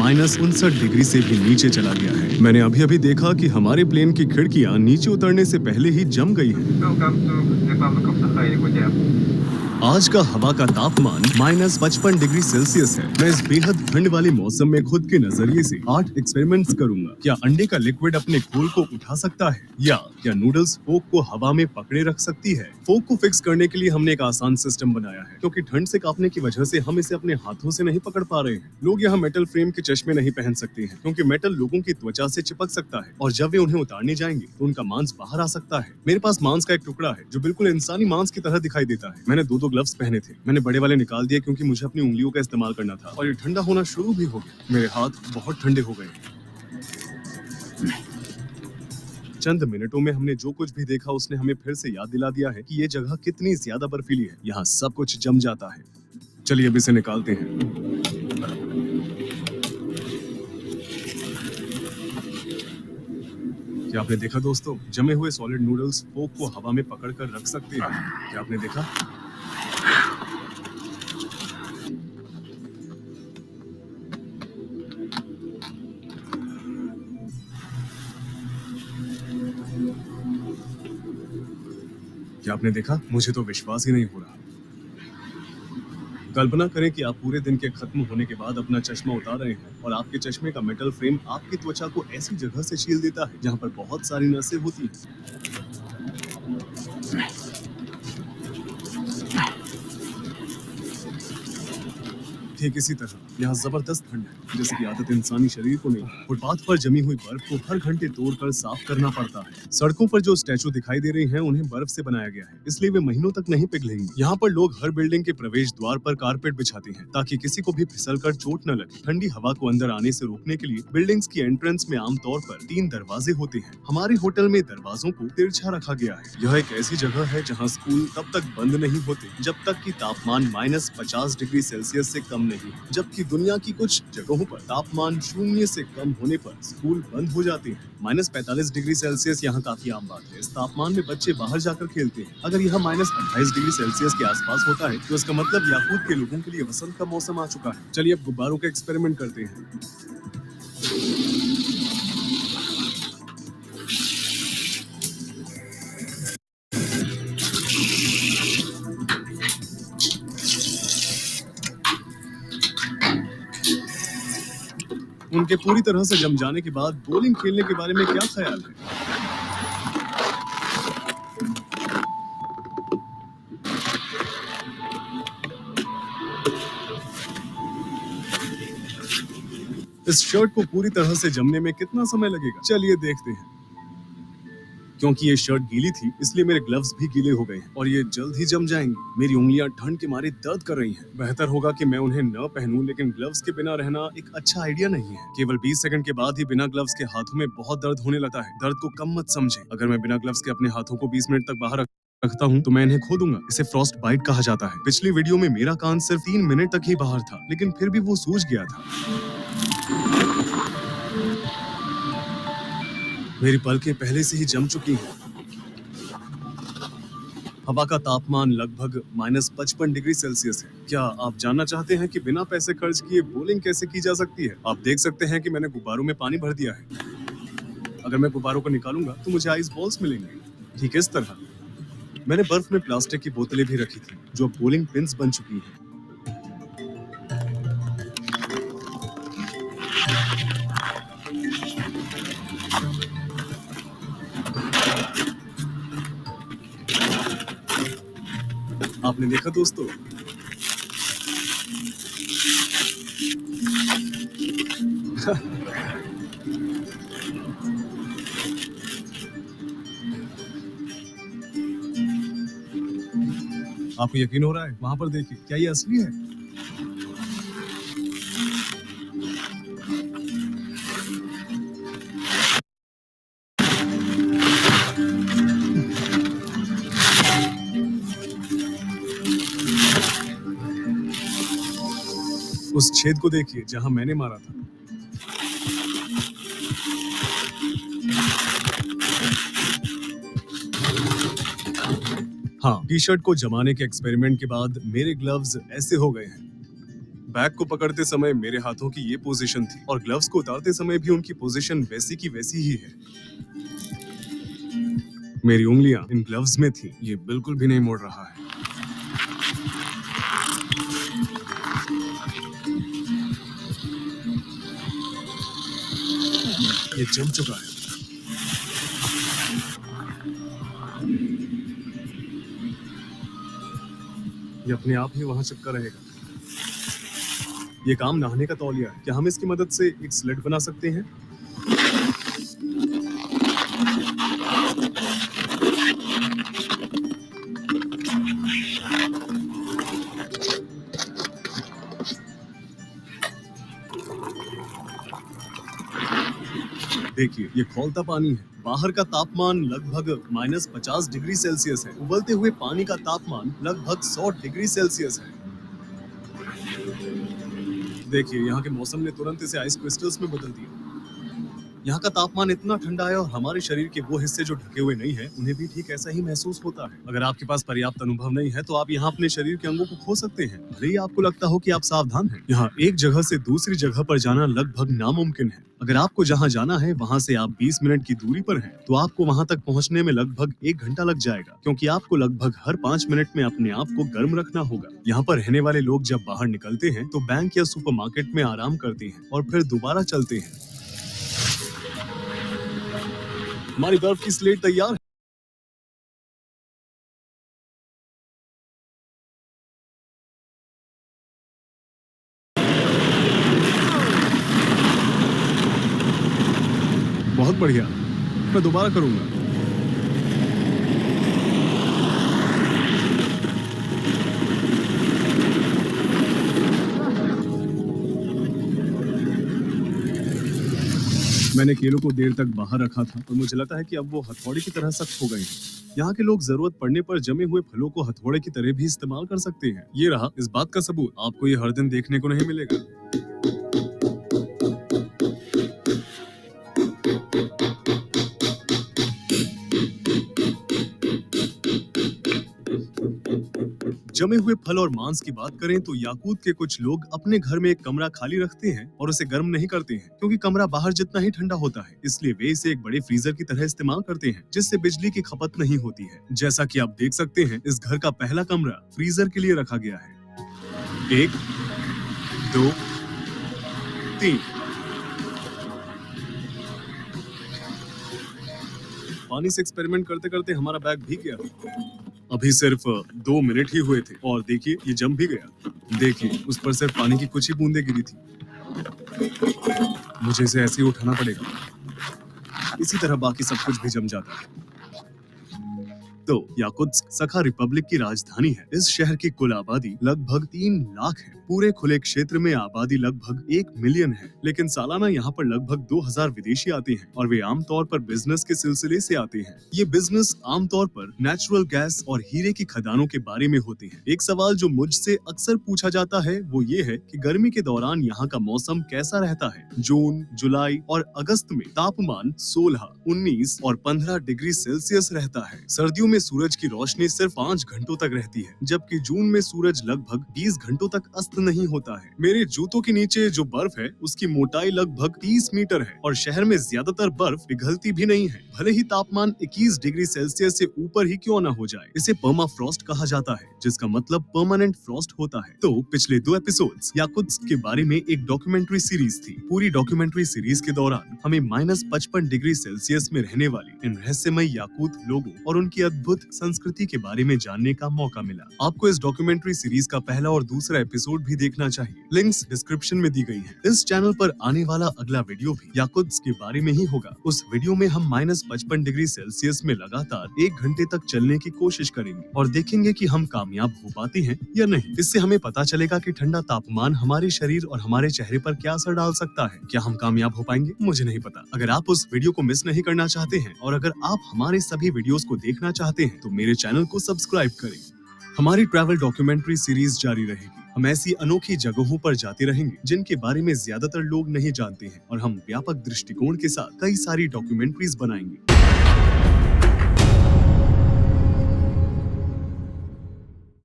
-59 degree से भी नीचे चला गया है। मैंने अभी अभी देखा कि हमारे प्लेन की खिड़कियां नीचे उतरने से पहले ही जम गई हैं। Welcome to Republic of Sakhalin Hotel. आज का हवा का तापमान -55 डिग्री सेल्सियस है। मैं इस बेहद ठंड वाले मौसम में खुद के नजरिए से 8 एक्सपेरिमेंट्स करूंगा। क्या अंडे का लिक्विड अपने खोल को उठा सकता है, या क्या नूडल्स फोक को हवा में पकड़े रख सकती है? फोक को फिक्स करने के लिए हमने एक आसान सिस्टम बनाया है, क्योंकि ठंड से कांपने की वजह से हम इसे अपने हाथों से नहीं पकड़ पा रहे हैं। लोग यहाँ मेटल फ्रेम के चश्मे नहीं पहन सकते हैं, क्योंकि मेटल लोगों की त्वचा से चिपक सकता है और जब वे उन्हें उतारने जाएंगे तो उनका मांस बाहर आ सकता है। मेरे पास मांस का एक टुकड़ा है जो बिल्कुल इंसानी मांस की तरह दिखाई देता है। मैंने दो ग्लव्स पहने थे। मैंने बड़े वाले निकाल दिए क्योंकि मुझे अपनी उंगलियों का इस्तेमाल करना था, और ये ठंडा होना शुरू भी हो गया। मेरे हाथ बहुत ठंडे हो गए। चंद मिनटों में हमने जो कुछ भी देखा उसने हमें फिर से याद दिला दिया है कि ये जगह कितनी ज्यादा बर्फीली है। यहाँ सब कुछ जम जाता है। चलिए अब इसे निकालते हैं। क्या आपने देखा दोस्तों, जमे हुए सॉलिड नूडल्स फोक को हवा में पकड़कर रख सकते हैं? क्या आपने देखा? क्या आपने देखा? मुझे तो विश्वास ही नहीं हो रहा। कल्पना करें कि आप पूरे दिन के खत्म होने के बाद अपना चश्मा उतार रहे हैं और आपके चश्मे का मेटल फ्रेम आपकी त्वचा को ऐसी जगह से शील देता है जहां पर बहुत सारी नसें होती हैं। ठीक इसी तरह यहाँ जबरदस्त ठंड है, जिसकी आदत इंसानी शरीर को नहीं। फुटपाथ पर जमी हुई बर्फ को हर घंटे तोड़कर साफ करना पड़ता है। सड़कों पर जो स्टैचू दिखाई दे रही हैं, उन्हें बर्फ से बनाया गया है, इसलिए वे महीनों तक नहीं पिघलेंगी। यहाँ पर लोग हर बिल्डिंग के प्रवेश द्वार पर कारपेट बिछाते हैं ताकि किसी को भी फिसलकर चोट न लगे। ठंडी हवा को अंदर आने से रोकने के लिए बिल्डिंग्स की एंट्रेंस में आमतौर पर 3 दरवाजे होते हैं। हमारे होटल में दरवाजों को तिरछा रखा गया है। यह एक ऐसी जगह है जहाँ स्कूल तब तक बंद नहीं होते जब तक कि तापमान -50 डिग्री सेल्सियस से कम नहीं हो, जबकि दुनिया की कुछ जगहों पर तापमान 0 से कम होने पर स्कूल बंद हो जाते हैं। -45 डिग्री सेल्सियस यहाँ काफी आम बात है। इस तापमान में बच्चे बाहर जाकर खेलते हैं। अगर यह -28 डिग्री सेल्सियस के आसपास होता है तो इसका मतलब याकूत के लोगों के लिए वसंत का मौसम आ चुका है। चलिए अब गुब्बारों का एक्सपेरिमेंट करते हैं। उनके पूरी तरह से जम जाने के बाद बोलिंग खेलने के बारे में क्या ख्याल है? इस शर्ट को पूरी तरह से जमने में कितना समय लगेगा? चलिए देखते हैं। क्योंकि ये शर्ट गीली थी, इसलिए मेरे ग्लव्स भी गीले हो गए हैं और ये जल्द ही जम जाएंगे। मेरी उंगलियां ठंड के मारे दर्द कर रही हैं। बेहतर होगा कि मैं उन्हें न पहनूं, लेकिन ग्लव्स के बिना रहना एक अच्छा आइडिया नहीं है। केवल 20 सेकंड के बाद ही बिना ग्लव्स के हाथों में बहुत दर्द होने लगता है। दर्द को कम मत समझें। अगर मैं बिना ग्लव्स के अपने हाथों को 20 मिनट तक बाहर रखता हूँ तो मैं इन्हें खो दूंगा। इसे फ्रॉस्ट बाइट कहा जाता है। पिछली वीडियो में मेरा कान सिर्फ 3 मिनट तक ही बाहर था, लेकिन फिर भी वो सूज गया था। मेरी पलकें पहले से ही जम चुकी हैं। हवा का तापमान लगभग -55 डिग्री सेल्सियस है। क्या आप जानना चाहते हैं कि बिना पैसे खर्च किए बोलिंग कैसे की जा सकती है? आप देख सकते हैं कि मैंने गुब्बारों में पानी भर दिया है। अगर मैं गुब्बारों को निकालूंगा तो मुझे आइस बॉल्स मिलेंगे। ठीक इस तरह मैंने बर्फ में प्लास्टिक की बोतलें भी रखी थी जो बोलिंग पिन्स बन चुकी हैं। आपने देखा दोस्तों, आपको यकीन हो रहा है? वहां पर देखिए, क्या ये असली है? उस छेद को देखिए जहां मैंने मारा था। हाँ, टी शर्ट को जमाने के एक्सपेरिमेंट के बाद मेरे ग्लव्स ऐसे हो गए हैं। बैग को पकड़ते समय मेरे हाथों की ये पोजीशन थी और ग्लव्स को उतारते समय भी उनकी पोजीशन वैसी की वैसी ही है। मेरी उंगलियां इन ग्लव्स में थी। ये बिल्कुल भी नहीं मुड़ रहा है। ये जम चुका है। ये अपने आप ही वहां चिपका रहेगा। ये काम नहाने का तौलिया है। क्या हम इसकी मदद से एक स्लेट बना सकते हैं? देखिए, ये खौलता पानी है। बाहर का तापमान लगभग -50 डिग्री सेल्सियस है। उबलते हुए पानी का तापमान लगभग 100 डिग्री सेल्सियस है। देखिए, यहाँ के मौसम ने तुरंत इसे आइस क्रिस्टल्स में बदल दिया। यहाँ का तापमान इतना ठंडा है और हमारे शरीर के वो हिस्से जो ढके हुए नहीं है, उन्हें भी ठीक ऐसा ही महसूस होता है। अगर आपके पास पर्याप्त अनुभव नहीं है, तो आप यहाँ अपने शरीर के अंगों को खो सकते हैं। भले ही आपको लगता हो कि आप सावधान हैं। यहाँ एक जगह से दूसरी जगह पर जाना लगभग नामुमकिन है। अगर आपको जहाँ जाना है वहाँ से आप 20 मिनट की दूरी पर हैं, तो आपको वहाँ तक पहुँचने में लगभग 1 घंटा लग जाएगा, क्योंकि आपको लगभग हर 5 मिनट में अपने आप को गर्म रखना होगा। यहाँ पर रहने वाले लोग जब बाहर निकलते हैं तो बैंक या सुपरमार्केट में आराम करते हैं और फिर दोबारा चलते हैं। हमारी बर्फ की स्लेट तैयार है। बहुत बढ़िया, मैं दोबारा करूंगा। मैंने केलों को देर तक बाहर रखा था और मुझे लगता है कि अब वो हथौड़े की तरह सख्त हो गए हैं। यहाँ के लोग जरूरत पड़ने पर जमे हुए फलों को हथौड़े की तरह भी इस्तेमाल कर सकते हैं। ये रहा इस बात का सबूत। आपको ये हर दिन देखने को नहीं मिलेगा। जमे हुए फल और मांस की बात करें तो याकूत के कुछ लोग अपने घर में एक कमरा खाली रखते हैं और उसे गर्म नहीं करते हैं, क्योंकि कमरा बाहर जितना ही ठंडा होता है। इसलिए वे इसे एक बड़े फ्रीजर की तरह इस्तेमाल करते हैं, जिससे बिजली की खपत नहीं होती है। जैसा कि आप देख सकते हैं, इस घर का पहला कमरा फ्रीजर के लिए रखा गया है। 1, 2, 3। पानी से एक्सपेरिमेंट करते करते हमारा बैग भीग गया। अभी सिर्फ 2 मिनट ही हुए थे और देखिए ये जम भी गया। देखिए, उस पर सिर्फ पानी की कुछ ही बूंदें गिरी थी। मुझे इसे ऐसे ही उठाना पड़ेगा। इसी तरह बाकी सब कुछ भी जम जाता है। तो याकुत्स्क सखा रिपब्लिक की राजधानी है। इस शहर की कुल आबादी लगभग 3 लाख है। पूरे खुले क्षेत्र में आबादी लगभग 1 मिलियन है, लेकिन सालाना यहाँ पर लगभग 2000 विदेशी आते हैं और वे आमतौर पर बिजनेस के सिलसिले से आते हैं। ये बिजनेस आमतौर पर नेचुरल गैस और हीरे की खदानों के बारे में होते हैं। एक सवाल जो मुझसे अक्सर पूछा जाता है वो ये है कि गर्मी के दौरान यहाँ का मौसम कैसा रहता है। जून, जुलाई और अगस्त में तापमान 16, 19 और 15 डिग्री सेल्सियस रहता है। सर्दियों में सूरज की रोशनी सिर्फ 5 घंटों तक रहती है, जबकि जून में सूरज लगभग 20 घंटों तक अस्त नहीं होता है। मेरे जूतों के नीचे जो बर्फ है उसकी मोटाई लगभग 30 मीटर है और शहर में ज्यादातर बर्फ पिघलती भी नहीं है, भले ही तापमान 21 डिग्री सेल्सियस से ऊपर ही क्यों न हो जाए। इसे पर्माफ्रॉस्ट कहा जाता है, जिसका मतलब परमानेंट फ्रॉस्ट होता है। तो पिछले 2 एपिसोड्स याकुत्स्क के बारे में एक डॉक्यूमेंट्री सीरीज थी। पूरी डॉक्यूमेंट्री सीरीज के दौरान हमें -55 डिग्री सेल्सियस में रहने वाली इन रहस्यमय याकूत लोगों और उनकी अद्भुत संस्कृति के बारे में जानने का मौका मिला। आपको इस डॉक्यूमेंट्री सीरीज का पहला और दूसरा एपिसोड भी देखना चाहिए। लिंक्स डिस्क्रिप्शन में दी गई हैं। इस चैनल पर आने वाला अगला वीडियो भी याकुत्स्क के बारे में ही होगा। उस वीडियो में हम -55 डिग्री सेल्सियस में लगातार 1 घंटे तक चलने की कोशिश करेंगे और देखेंगे कि हम कामयाब हो पाते हैं या नहीं। इससे हमें पता चलेगा कि ठंडा तापमान हमारे शरीर और हमारे चेहरे पर क्या असर डाल सकता है। क्या हम कामयाब हो पाएंगे? मुझे नहीं पता। अगर आप उस वीडियो को मिस नहीं करना चाहते हैं और अगर आप हमारे सभी वीडियोस को देखना चाहते हैं तो मेरे चैनल को सब्सक्राइब करें। हमारी ट्रैवल डॉक्यूमेंट्री सीरीज जारी रहेगी। हम ऐसी अनोखी जगहों पर जाते रहेंगे जिनके बारे में ज्यादातर लोग नहीं जानते हैं और हम व्यापक दृष्टिकोण के साथ कई सारी डॉक्यूमेंट्रीज बनाएंगे।